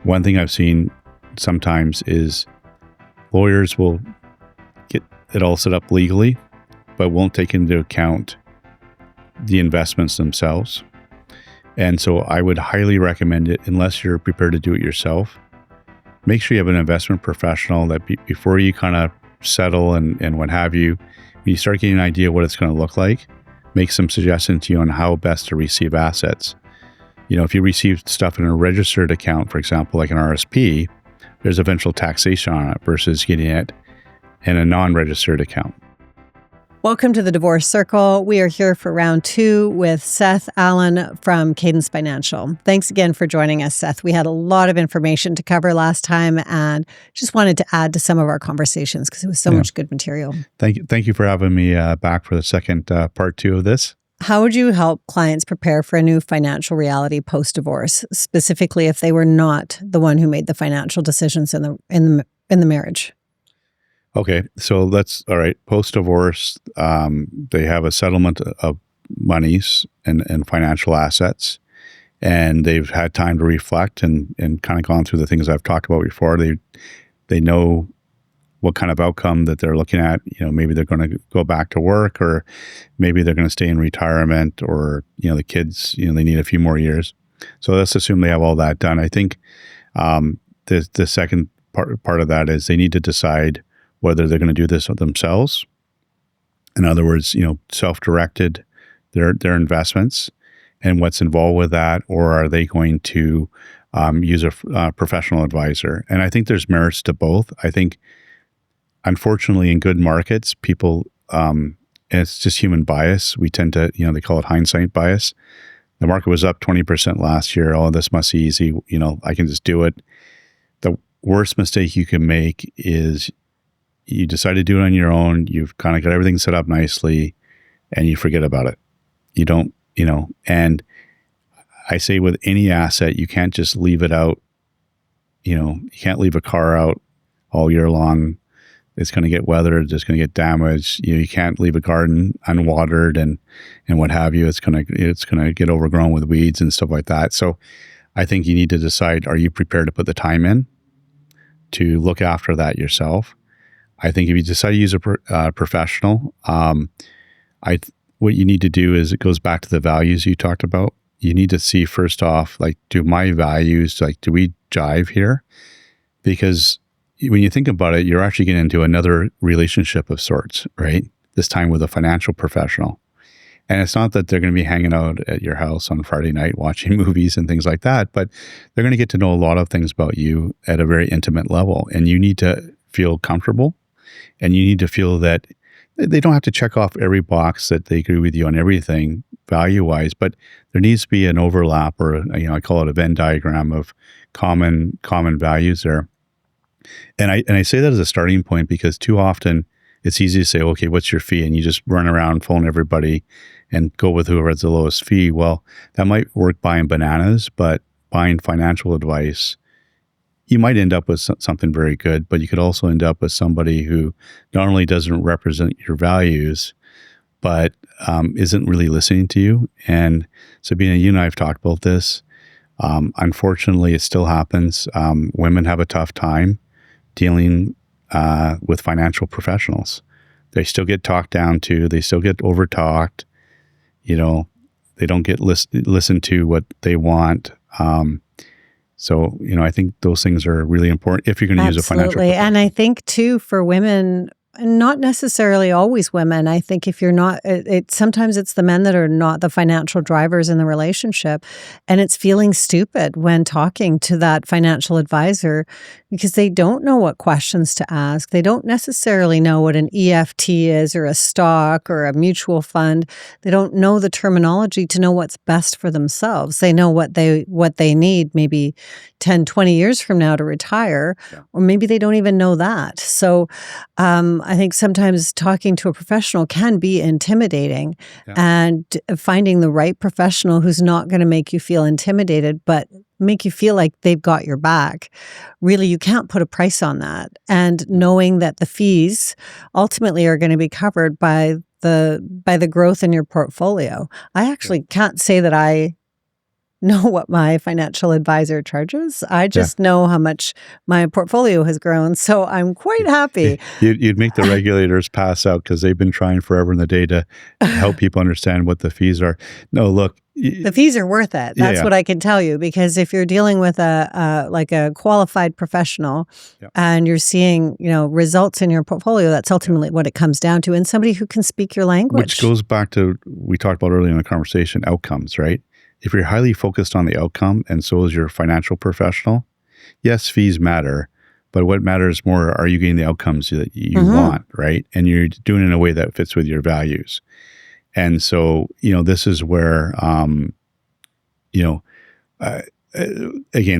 One thing I've seen sometimes is lawyers will get it all set up legally, but won't take into account the investments themselves. And so I would highly recommend it, unless you're prepared to do it yourself. Make sure you have an investment professional that before you kind of settle and what have you, when you start getting an idea what it's going to look like, make some suggestions to you on how best to receive assets. If you receive stuff in a registered account, for example, like an RRSP, there's eventual taxation on it versus getting it in a non-registered account. Welcome to the Divorce Circle. We are here for round 2 with Seth Allen from Cadence Financial. Thanks again for joining us, Seth. We had a lot of information to cover last time and just wanted to add to some of our conversations because it was so much good material. Thank you for having me back for the second part 2 of this. How would you help clients prepare for a new financial reality post-divorce, specifically if they were not the one who made the financial decisions in the marriage? Okay, so that's all right. Post-divorce, they have a settlement of monies and financial assets, and they've had time to reflect and kind of gone through the things I've talked about before. They know what kind of outcome that they're looking at. Maybe they're going to go back to work, or maybe they're going to stay in retirement, or the kids, they need a few more years. So let's assume they have all that done. I think the second part of that is they need to decide whether they're going to do this themselves. In other words, self-directed their investments and what's involved with that, or are they going to use a professional advisor? And I think there's merits to both. I think, unfortunately, in good markets, people, and it's just human bias, we tend to, they call it hindsight bias. The market was up 20% last year. Oh, this must be easy. I can just do it. The worst mistake you can make is you decide to do it on your own. You've kind of got everything set up nicely and you forget about it. You don't, and I say with any asset, you can't just leave it out. You can't leave a car out all year long. It's going to get weathered. It's going to get damaged. You can't leave a garden unwatered and what have you. It's going to get overgrown with weeds and stuff like that. So I think you need to decide, are you prepared to put the time in to look after that yourself? I think if you decide to use a professional, what you need to do is, it goes back to the values you talked about. You need to see first off, do my values, do we jive here? Because when you think about it, you're actually getting into another relationship of sorts, right? This time with a financial professional. And it's not that they're going to be hanging out at your house on Friday night watching movies and things like that, but they're going to get to know a lot of things about you at a very intimate level. And you need to feel comfortable. And you need to feel that they don't have to check off every box that they agree with you on everything value-wise, but there needs to be an overlap, or I call it a Venn diagram of common values there. And I say that as a starting point because too often it's easy to say, okay, what's your fee? And you just run around, phone everybody, and go with whoever has the lowest fee. Well, that might work buying bananas, but buying financial advice, you might end up with something very good, but you could also end up with somebody who not only doesn't represent your values, but isn't really listening to you. And Sabina, you and I have talked about this. Unfortunately, it still happens. Women have a tough time dealing with financial professionals. They still get talked down to. They still get over-talked. They don't get listened to what they want. So, I think those things are really important if you're going to use a financial professional. And I think too, for women, not necessarily always women. I think if you're not, sometimes it's the men that are not the financial drivers in the relationship, and it's feeling stupid when talking to that financial advisor because they don't know what questions to ask. They don't necessarily know what an EFT is, or a stock, or a mutual fund. They don't know the terminology to know what's best for themselves. They know what they need maybe 10, 20 years from now to retire, or maybe they don't even know that. So I think sometimes talking to a professional can be intimidating, and finding the right professional who's not going to make you feel intimidated, but make you feel like they've got your back. Really, you can't put a price on that. And knowing that the fees ultimately are going to be covered by the growth in your portfolio. I actually can't say that I know what my financial advisor charges. I just know how much my portfolio has grown. So I'm quite happy. You'd make the regulators pass out because they've been trying forever in the day to help people understand what the fees are. No, look. The fees are worth it. That's what I can tell you, because if you're dealing with a qualified professional and you're seeing, results in your portfolio, that's ultimately what it comes down to, and somebody who can speak your language. Which goes back to, we talked about earlier in the conversation, outcomes, right? If you're highly focused on the outcome, and so is your financial professional, yes, fees matter, but what matters more, are you getting the outcomes that you want, right? And you're doing it in a way that fits with your values. And so, this is where, again,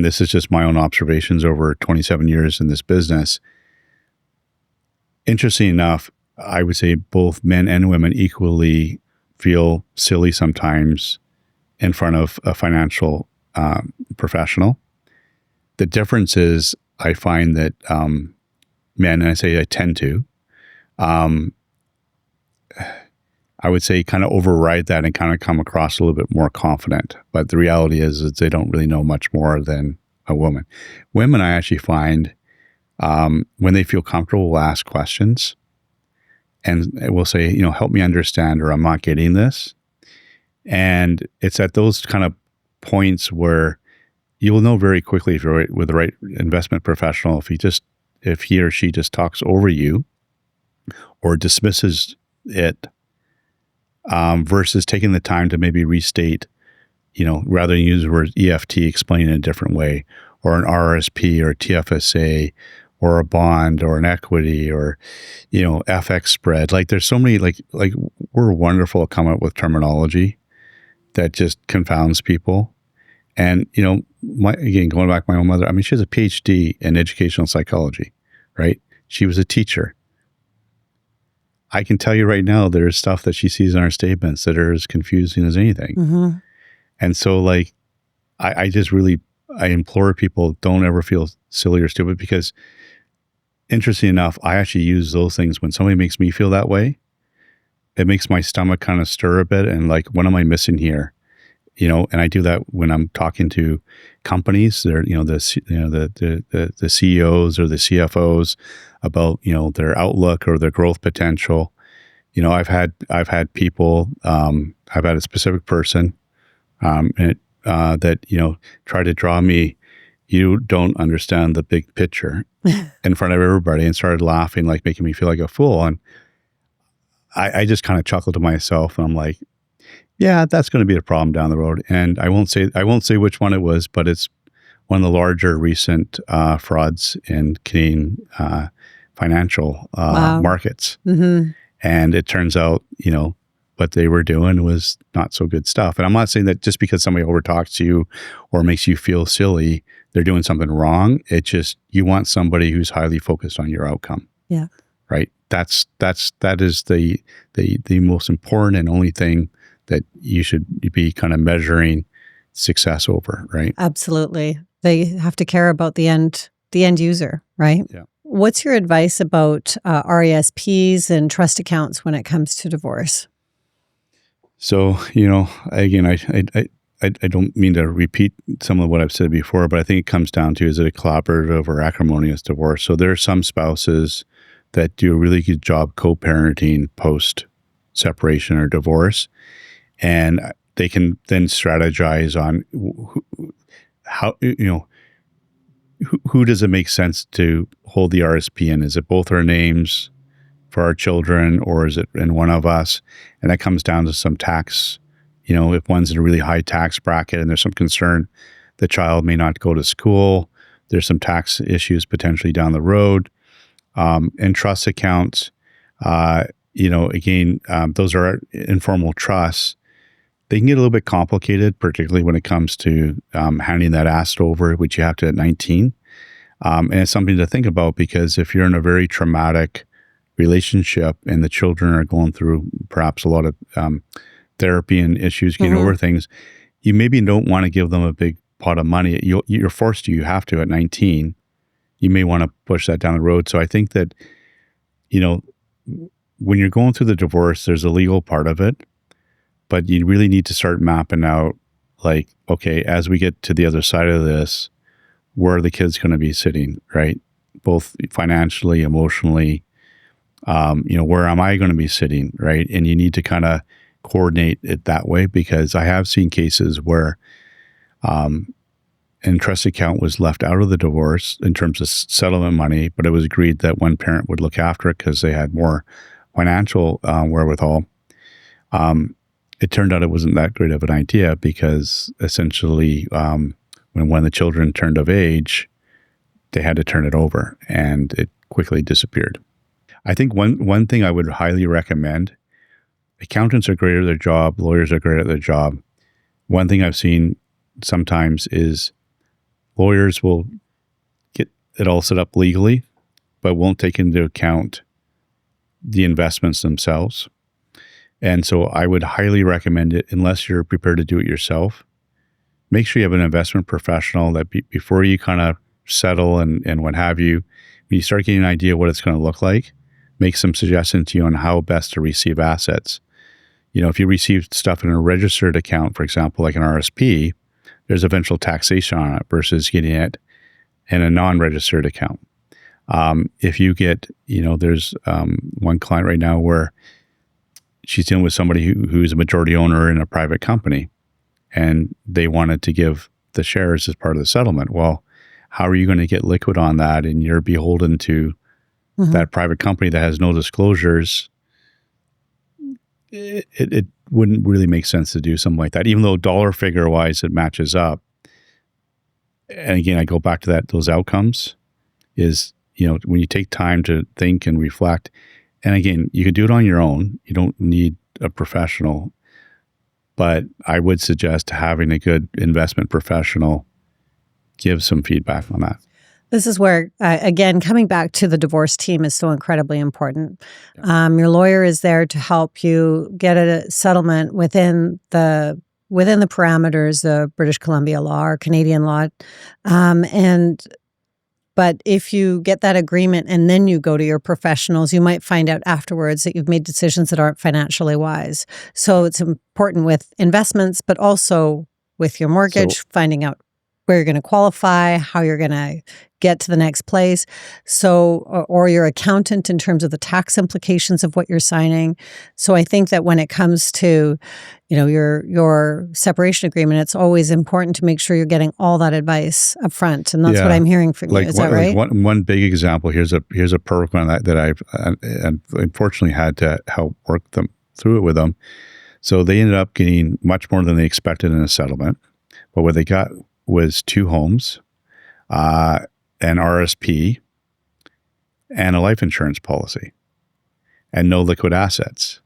this is just my own observations over 27 years in this business. Interesting enough, I would say both men and women equally feel silly sometimes in front of a financial professional. The difference is I find that men, and I tend to, I would say kind of override that and kind of come across a little bit more confident. But the reality is they don't really know much more than a woman. Women, I actually find, when they feel comfortable, will ask questions and will say, help me understand, or I'm not getting this. And it's at those kind of points where you will know very quickly if you're with the right investment professional, if he or she just talks over you or dismisses it, versus taking the time to maybe restate, rather than use the word EFT, explain it in a different way, or an RRSP or TFSA or a bond or an equity or, FX spread. Like there's so many, like we're wonderful at coming up with terminology that just confounds people. And, again, going back to my own mother, she has a PhD in educational psychology, right? She was a teacher. I can tell you right now, there's stuff that she sees in our statements that are as confusing as anything. Mm-hmm. And so I just really, I implore people, don't ever feel silly or stupid, because interesting enough, I actually use those things when somebody makes me feel that way. It makes my stomach kind of stir a bit and what am I missing here? And I do that when I'm talking to companies. They're, the CEOs or the CFOs about, their outlook or their growth potential. I've had people, I've had a specific person, that, try to draw me, you don't understand the big picture in front of everybody, and started laughing, making me feel like a fool. And I just kind of chuckled to myself, and I'm like, yeah, that's going to be a problem down the road. And I won't say which one it was, but it's one of the larger recent frauds in Canadian financial markets. Mm-hmm. And it turns out, what they were doing was not so good stuff. And I'm not saying that just because somebody overtalks you or makes you feel silly, they're doing something wrong. It's just, you want somebody who's highly focused on your outcome. Yeah. Right. That is the most important and only thing that you should be kind of measuring success over, right? Absolutely. They have to care about the end user, right? Yeah. What's your advice about RRSPs and trust accounts when it comes to divorce? So, again, I don't mean to repeat some of what I've said before, but I think it comes down to, is it a collaborative or acrimonious divorce? So there are some spouses that do a really good job co-parenting post-separation or divorce. And they can then strategize on how, who does it make sense to hold the RSP in? Is it both our names for our children, or is it in one of us? And that comes down to some tax, if one's in a really high tax bracket and there's some concern the child may not go to school, there's some tax issues potentially down the road. And trust accounts, again, those are informal trusts. They can get a little bit complicated, particularly when it comes to handing that asset over, which you have to at 19. And it's something to think about, because if you're in a very traumatic relationship and the children are going through perhaps a lot of therapy and issues getting over things, you maybe don't want to give them a big pot of money. You're forced to, you have to at 19. You may want to push that down the road. So I think that, when you're going through the divorce, there's a legal part of it, but you really need to start mapping out like, okay, as we get to the other side of this, where are the kids going to be sitting, right? Both financially, emotionally, where am I going to be sitting, right? And you need to kind of coordinate it that way, because I have seen cases where an trust account was left out of the divorce in terms of settlement money, but it was agreed that one parent would look after it because they had more financial wherewithal. It turned out it wasn't that great of an idea, because essentially when one of the children turned of age, they had to turn it over, and it quickly disappeared. I think one thing I would highly recommend, accountants are great at their job, lawyers are great at their job. One thing I've seen sometimes is lawyers will get it all set up legally, but won't take into account the investments themselves. And so I would highly recommend it, unless you're prepared to do it yourself. Make sure you have an investment professional that before you kind of settle and what have you, when you start getting an idea what it's going to look like, make some suggestions to you on how best to receive assets. If you receive stuff in a registered account, for example, like an RRSP, there's eventual taxation on it versus getting it in a non-registered account. If you get, there's one client right now where she's dealing with somebody who's a majority owner in a private company, and they wanted to give the shares as part of the settlement. Well, how are you going to get liquid on that? And you're beholden to that private company that has no disclosures. It wouldn't really make sense to do something like that, even though dollar figure wise it matches up. And again, I go back to those outcomes is, when you take time to think and reflect, and again, you can do it on your own. You don't need a professional, but I would suggest having a good investment professional give some feedback on that. This is where, again, coming back to the divorce team is so incredibly important. Your lawyer is there to help you get a settlement within the parameters of British Columbia law or Canadian law. But if you get that agreement and then you go to your professionals, you might find out afterwards that you've made decisions that aren't financially wise. So it's important with investments, but also with your mortgage, finding out where you're going to qualify, how you're going to get to the next place. So, or your accountant in terms of the tax implications of what you're signing. So I think that when it comes to, your separation agreement, it's always important to make sure you're getting all that advice up front. And that's what I'm hearing from you. Is that right? One big example, here's a perfect one that I've unfortunately had to help work them through it with them. So they ended up getting much more than they expected in a settlement. But what they got was 2 homes, an RRSP, and a life insurance policy, and no liquid assets.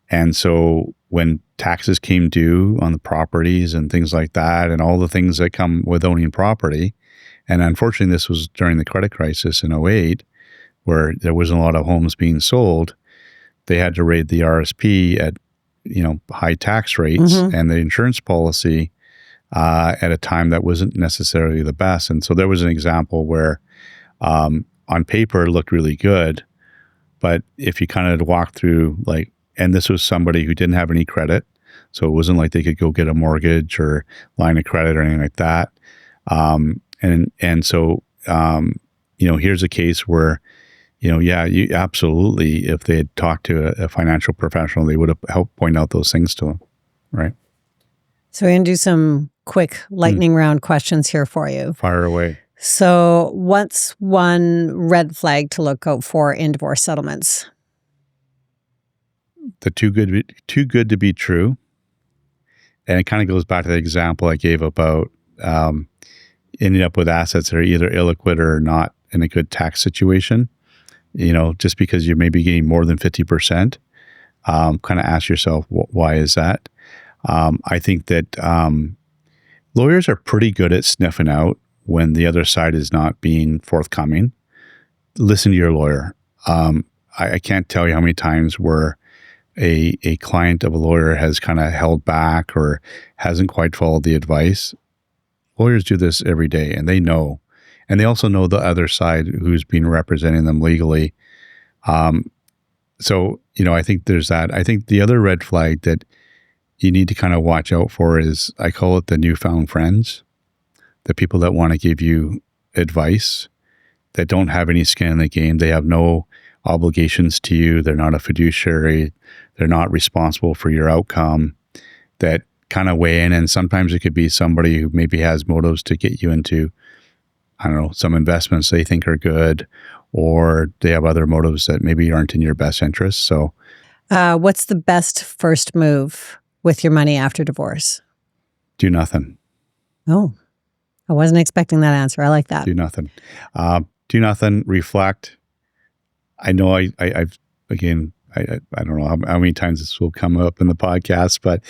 And so when taxes came due on the properties and things like that, and all the things that come with owning property, and unfortunately this was during the credit crisis in 2008, where there wasn't a lot of homes being sold, they had to rate the RRSP at high tax rates and the insurance policy at a time that wasn't necessarily the best. And so there was an example where on paper it looked really good, but if you kind of walk through and this was somebody who didn't have any credit, so it wasn't like they could go get a mortgage or line of credit or anything like that. So here's a case where, you absolutely, if they had talked to a financial professional, they would have helped point out those things to them, right? So we're going to do some quick lightning round questions here for you. Fire away. So what's one red flag to look out for in divorce settlements? The too good to be true. And it kind of goes back to the example I gave about ending up with assets that are either illiquid or not in a good tax situation. Just because you may be getting more than 50%, kind of ask yourself, why is that? I think that lawyers are pretty good at sniffing out when the other side is not being forthcoming. Listen to your lawyer. I can't tell you how many times where a client of a lawyer has kind of held back or hasn't quite followed the advice. Lawyers do this every day, and they know. And they also know the other side who's been representing them legally. So, I think there's that. I think the other red flag that you need to kind of watch out for is, I call it the newfound friends, the people that want to give you advice, that don't have any skin in the game. They have no obligations to you. They're not a fiduciary. They're not responsible for your outcome, that kind of weigh in. And sometimes it could be somebody who maybe has motives to get you into, I don't know, some investments they think are good, or they have other motives that maybe aren't in your best interest. So what's the best first move with your money after divorce? do nothing. Oh, I wasn't expecting that answer. I like that. Do nothing. Do nothing. Reflect. I know I've again, I don't know how many times this will come up in the podcast, but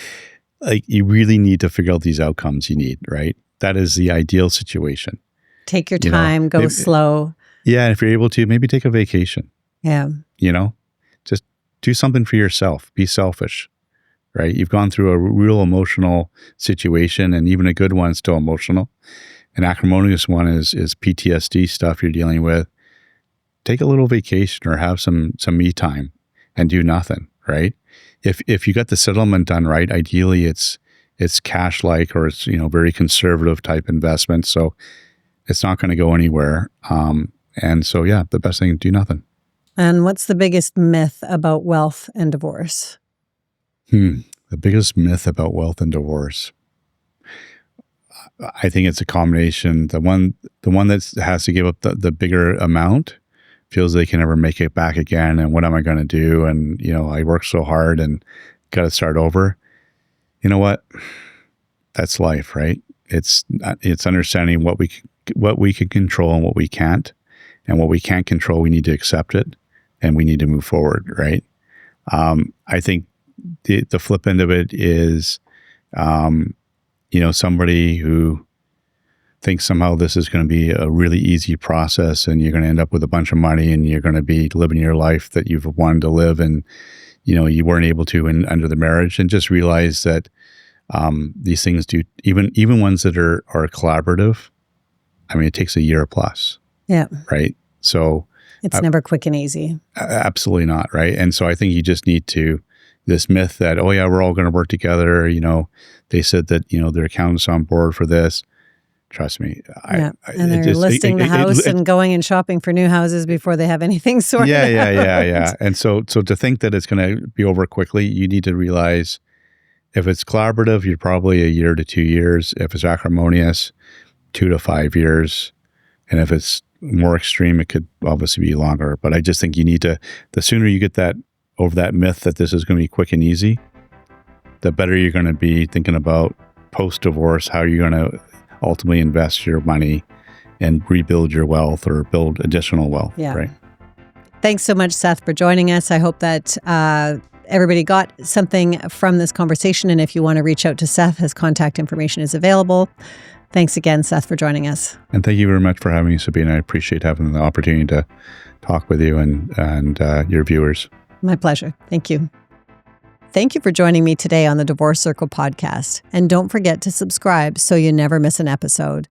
like, you really need to figure out these outcomes you need, right? That is the ideal situation. Take your time, go slow. Yeah. And if you're able to, maybe take a vacation. Yeah. Just do something for yourself. Be selfish, right? You've gone through a real emotional situation, and even a good one is still emotional. An acrimonious one is PTSD stuff you're dealing with. Take a little vacation or have some me time and do nothing, right? If you got the settlement done right, ideally it's cash-like, or it's, very conservative type investment. So it's not going to go anywhere. And so, yeah, the best thing, do nothing. And what's the biggest myth about wealth and divorce? The biggest myth about wealth and divorce. I think it's a combination. The one that has to give up the bigger amount feels they can never make it back again. And what am I going to do? And, I worked so hard and got to start over. You know what? That's life, right? It's understanding what we can control and what we can't. And what we can't control, we need to accept it and we need to move forward, right? I think the flip end of it is, somebody who thinks somehow this is going to be a really easy process and you're going to end up with a bunch of money and you're going to be living your life that you've wanted to live, and, you weren't able to under the marriage. And just realize that these things do, even ones that are collaborative, I mean, it takes a year plus. Yeah. Right. So it's never quick and easy. Absolutely not. Right. And so I think you just need to, this myth that, oh yeah, we're all going to work together. They said that, their accountant's on board for this. Trust me. And they're listing the house and going and shopping for new houses before they have anything sorted out. Yeah. And so to think that it's going to be over quickly, you need to realize if it's collaborative, you're probably a year to 2 years. If it's acrimonious, 2 to 5 years. And if it's more extreme, it could obviously be longer. But I just think you need to, the sooner you get that over that myth that this is going to be quick and easy, the better you're going to be thinking about post-divorce, how you're going to ultimately invest your money and rebuild your wealth or build additional wealth. Yeah. Right. Thanks so much, Seth, for joining us. I hope that everybody got something from this conversation. And if you want to reach out to Seth, his contact information is available. Thanks again, Seth, for joining us. And thank you very much for having me, Sabina. I appreciate having the opportunity to talk with you and your viewers. My pleasure. Thank you. Thank you for joining me today on the Divorce Circle podcast. And don't forget to subscribe so you never miss an episode.